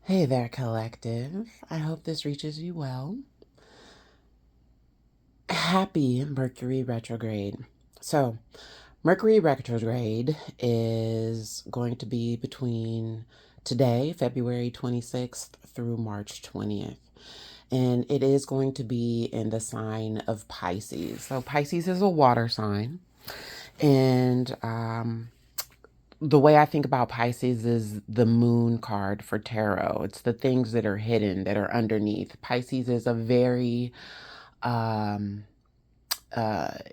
Hey there, collective. I hope this reaches you well. Happy Mercury retrograde. So, Mercury retrograde is going to be between today, February 26th, through March 20th. And it is going to be in the sign of Pisces. So, Pisces is a water sign. And the way I think about Pisces is the moon card for tarot. It's the things that are hidden, that are underneath. Pisces is a very um,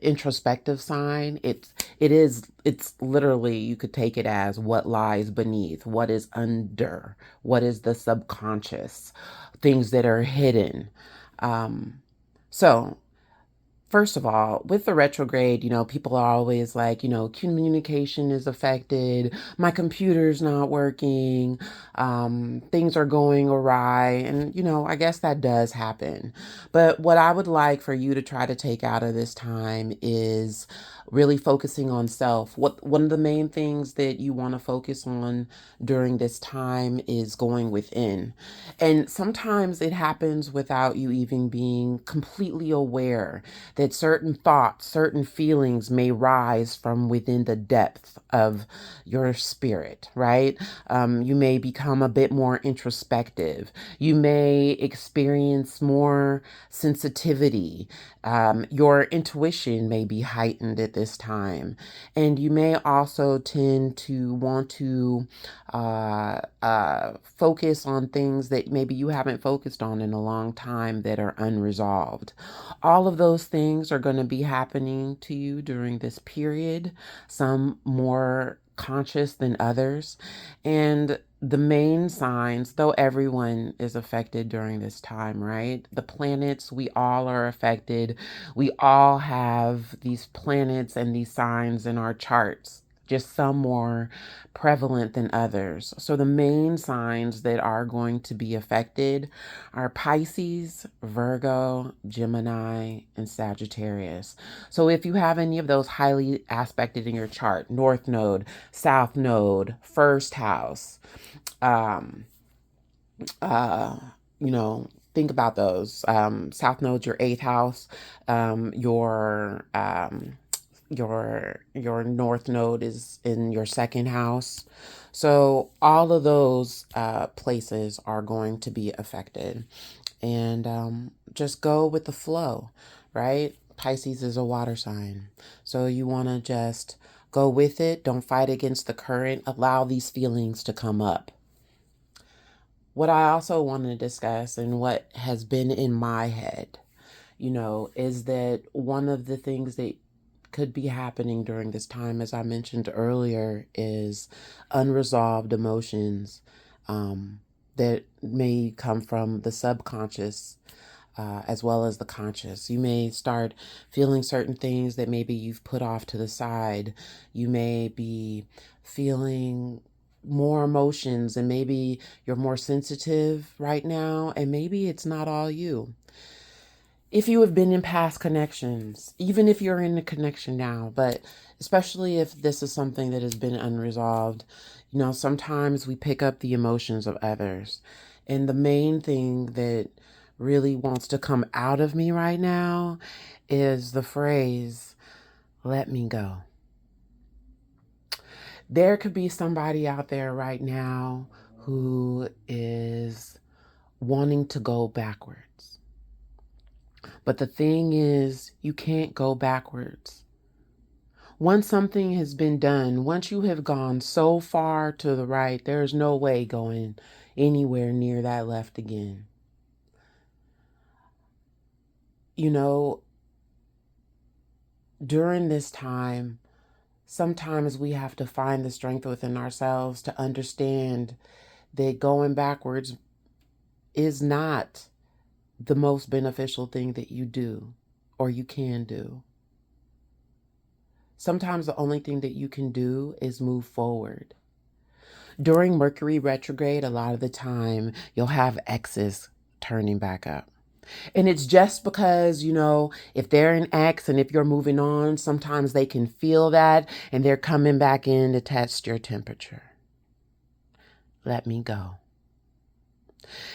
introspective sign. It's literally, you could take it as what lies beneath, what is under, what is the subconscious, things that are hidden. Um, so First of all, with the retrograde, people are always like, communication is affected, my computer's not working, things are going awry. And, I guess that does happen. But what I would like for you to try to take out of this time is really focusing on self. One of the main things that you want to focus on during this time is going within. And sometimes it happens without you even being completely aware that certain thoughts, certain feelings may rise from within the depth of your spirit, right? You may become a bit more introspective. You may experience more sensitivity. Your intuition may be heightened at this time. And you may also tend to want to focus on things that maybe you haven't focused on in a long time that are unresolved. All of those things are going to be happening to you during this period, some more conscious than others. And the main signs, though everyone is affected during this time, right? The planets, we all are affected. We all have these planets and these signs in our charts, just some more prevalent than others. So the main signs that are going to be affected are Pisces, Virgo, Gemini, and Sagittarius. So if you have any of those highly aspected in your chart, North Node, South Node, first house, um, uh, you know, think about those. South Node's your eighth house. Your North Node is in your second house. So all of those places are going to be affected. And just go with the flow, right? Pisces is a water sign. So you want to just go with it. Don't fight against the current. Allow these feelings to come up. What I also want to discuss and what has been in my head, is that one of the things that could be happening during this time, as I mentioned earlier, is unresolved emotions that may come from the subconscious as well as the conscious. You may start feeling certain things that maybe you've put off to the side. You may be feeling more emotions, and maybe you're more sensitive right now, and maybe it's not all you. If you have been in past connections, even if you're in a connection now, but especially if this is something that has been unresolved, sometimes we pick up the emotions of others. And the main thing that really wants to come out of me right now is the phrase, let me go. There could be somebody out there right now who is wanting to go backwards. But the thing is, you can't go backwards. Once something has been done, once you have gone so far to the right, there is no way going anywhere near that left again. You know, during this time, sometimes we have to find the strength within ourselves to understand that going backwards is not the most beneficial thing that you do or you can do. Sometimes the only thing that you can do is move forward. During Mercury retrograde, a lot of the time, you'll have exes turning back up. And it's just because, if they're an ex and if you're moving on, sometimes they can feel that and they're coming back in to test your temperature. Let me go.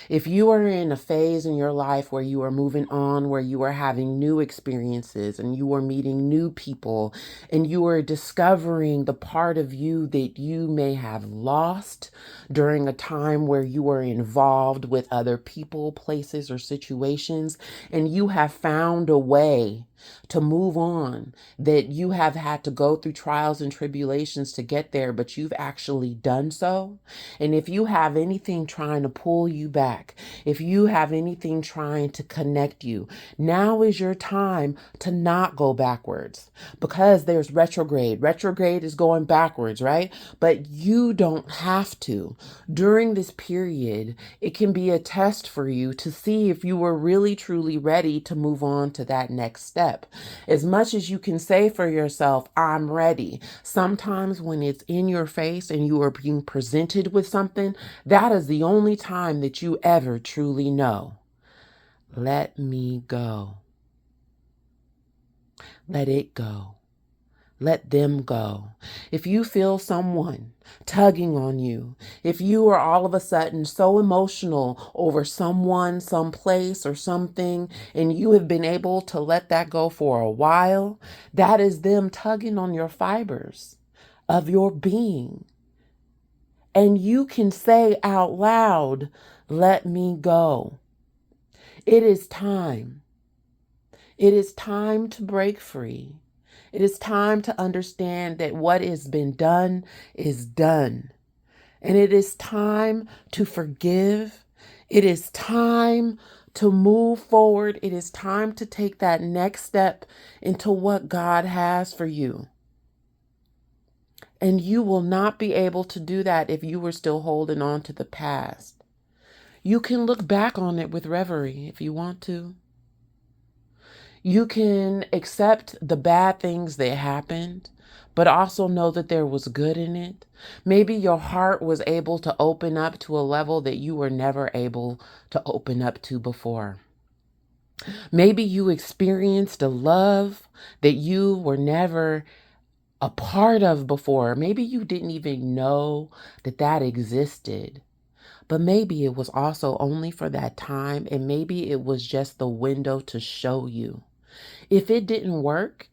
If you are in a phase in your life where you are moving on, where you are having new experiences and you are meeting new people and you are discovering the part of you that you may have lost during a time where you were involved with other people, places, or situations, and you have found a way to move on, that you have had to go through trials and tribulations to get there, but you've actually done so. And if you have anything trying to pull you back, if you have anything trying to connect you, now is your time to not go backwards, because there's retrograde. Retrograde is going backwards, right? But you don't have to. During this period, it can be a test for you to see if you were really truly ready to move on to that next step. As much as you can say for yourself, I'm ready, sometimes when it's in your face and you are being presented with something, that is the only time that you ever truly know. Let me go. Let it go. Let them go. If you feel someone tugging on you, if you are all of a sudden so emotional over someone, some place, or something, and you have been able to let that go for a while, that is them tugging on your fibers of your being. And you can say out loud, let me go. It is time. It is time to break free. It is time to understand that what has been done is done. And it is time to forgive. It is time to move forward. It is time to take that next step into what God has for you. And you will not be able to do that if you were still holding on to the past. You can look back on it with reverie if you want to. You can accept the bad things that happened, but also know that there was good in it. Maybe your heart was able to open up to a level that you were never able to open up to before. Maybe you experienced a love that you were never a part of before. Maybe you didn't even know that that existed. But maybe it was also only for that time, and maybe it was just the window to show you. If it didn't work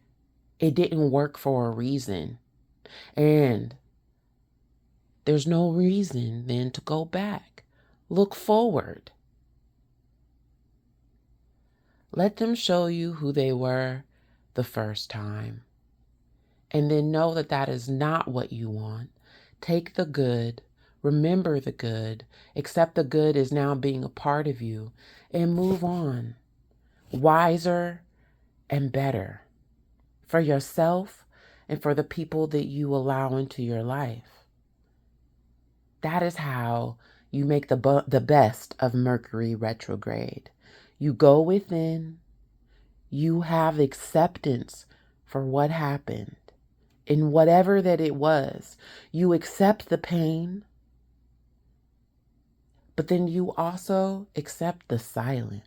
for a reason. And there's no reason then to go back. Look forward. Let them show you who they were the first time. And then know that that is not what you want. Take the good, remember the good, accept the good is now being a part of you, and move on. Wiser and better for yourself and for the people that you allow into your life. That is how you make the best of Mercury retrograde. You go within, you have acceptance for what happened, in whatever that it was. You accept the pain, but then you also accept the silence.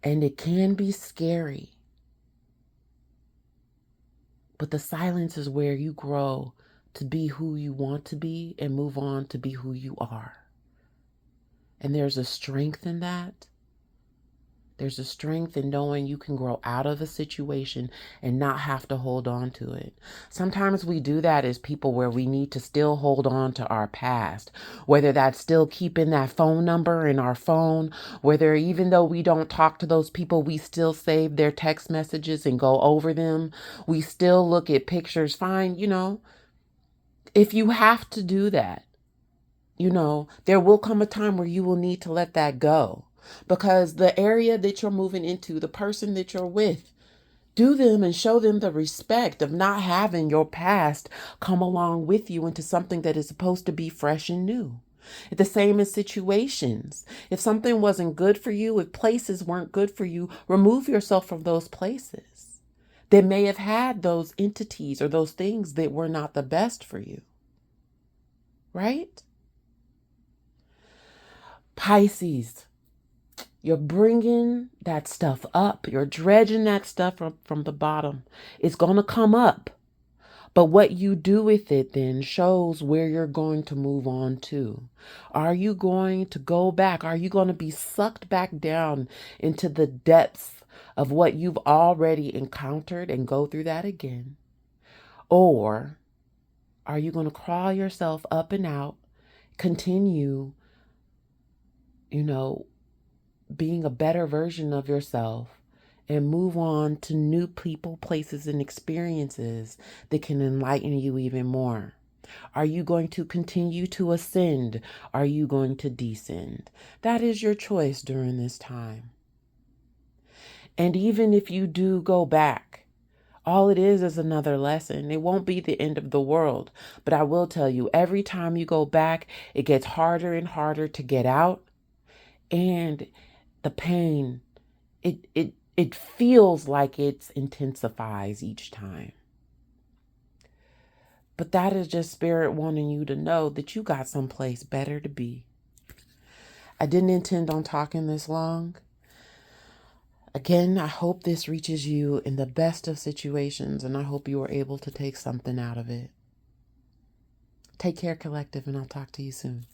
And it can be scary, but the silence is where you grow to be who you want to be and move on to be who you are. And there's a strength in that. There's a strength in knowing you can grow out of a situation and not have to hold on to it. Sometimes we do that as people where we need to still hold on to our past, whether that's still keeping that phone number in our phone, whether even though we don't talk to those people, we still save their text messages and go over them. We still look at pictures. Fine, if you have to do that, there will come a time where you will need to let that go. Because the area that you're moving into, the person that you're with, do them and show them the respect of not having your past come along with you into something that is supposed to be fresh and new. The same as situations. If something wasn't good for you, if places weren't good for you, remove yourself from those places that may have had those entities or those things that were not the best for you. Right? Pisces. You're bringing that stuff up. You're dredging that stuff from the bottom. It's going to come up. But what you do with it then shows where you're going to move on to. Are you going to go back? Are you going to be sucked back down into the depths of what you've already encountered and go through that again? Or are you going to crawl yourself up and out, continue, being a better version of yourself, and move on to new people, places, and experiences that can enlighten you even more? Are you going to continue to ascend? Are you going to descend? That is your choice during this time. And even if you do go back, all it is another lesson. It won't be the end of the world. But I will tell you, every time you go back, it gets harder and harder to get out. And the pain, it feels like it intensifies each time. But that is just spirit wanting you to know that you got someplace better to be. I didn't intend on talking this long. Again, I hope this reaches you in the best of situations, and I hope you are able to take something out of it. Take care, collective, and I'll talk to you soon.